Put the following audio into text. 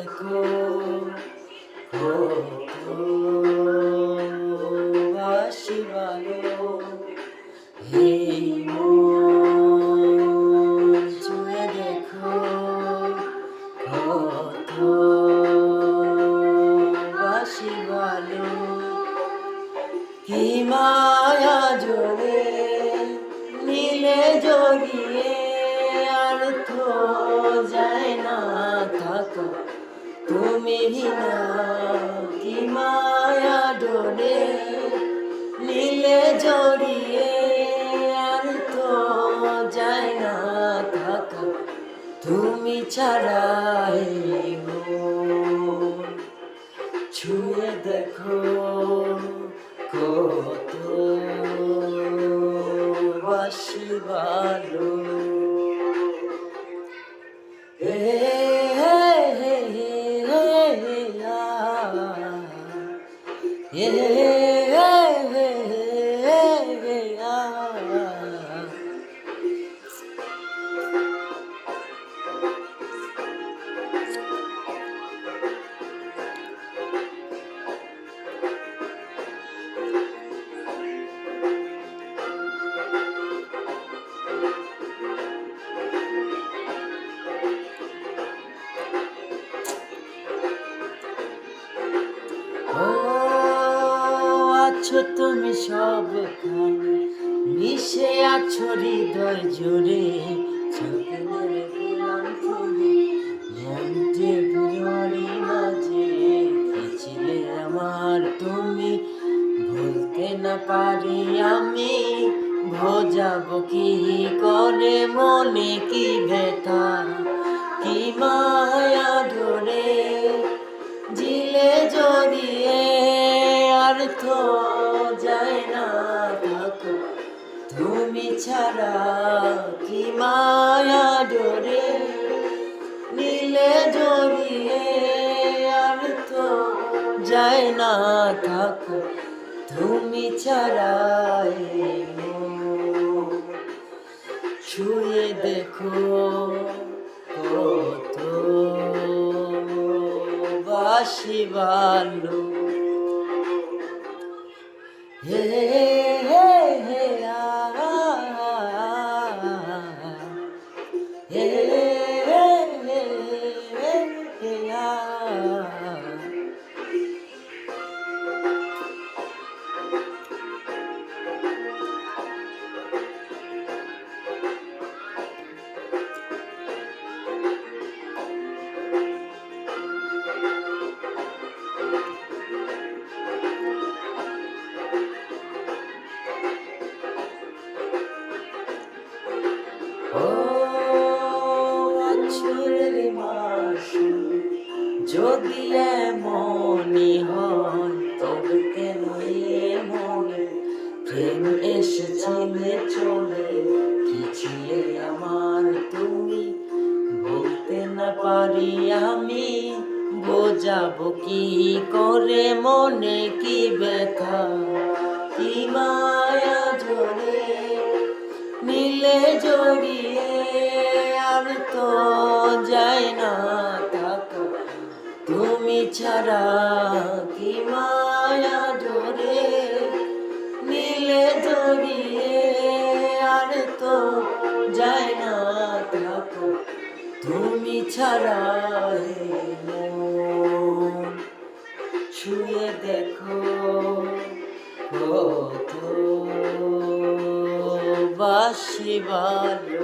দেখো কত বাসি ভালো, এই মন ছুঁয়ে দেখো কত বাসি ভালো। কি মায়া জোরে মিলে জড়িয়ে আর তো যায় না থাকো তুমি না। কি মায়া ডোরে মিলে জড়িয়ে আর তো যায় না থাকো তুমি ছাড়া। এই মন ছুঁয়ে দেখো কত বাসি ভালো। আছো তুমি সবখানে মিশে আছো হৃদয় জুড়ে, চোখের গোলাম তুমি মনতে বিরলি মাঝে ছিলে আমার তুমি। ভুলতে না পারি আমি বোঝাবো কি করে মনে কি ব্যথা। কি মায়া ধরে জিলে জড়িয়ে আর তো যায় না থাকো তুমি ছাড়া। কি মায়া ডোরে নীলে জড়িয়ে আর তো যায় না থাকো তুমি ছাড়া। এই মন ছুঁয়ে দেখো কত বাসি ভালো। হে হে হে আ হে হে হে আ। যদি এমনই হয় তবে কেন মনে প্রেম এসেছিলে চলে কি ছিলে আমার তুমি। বলতে না পারি আমি বোঝাবো কি করে মনে কি ব্যথা। কি মায়া জড়ে নীলে জড়িয়ে আর তো যায় না থাকো তুমি ছাড়া। কি মায়া ধরে নীলে জড়িয়ে আর তো যায় না থাকো তুমি ছাড়া। এই মন ছুঁয়ে দেখো কত বাসি ভালো।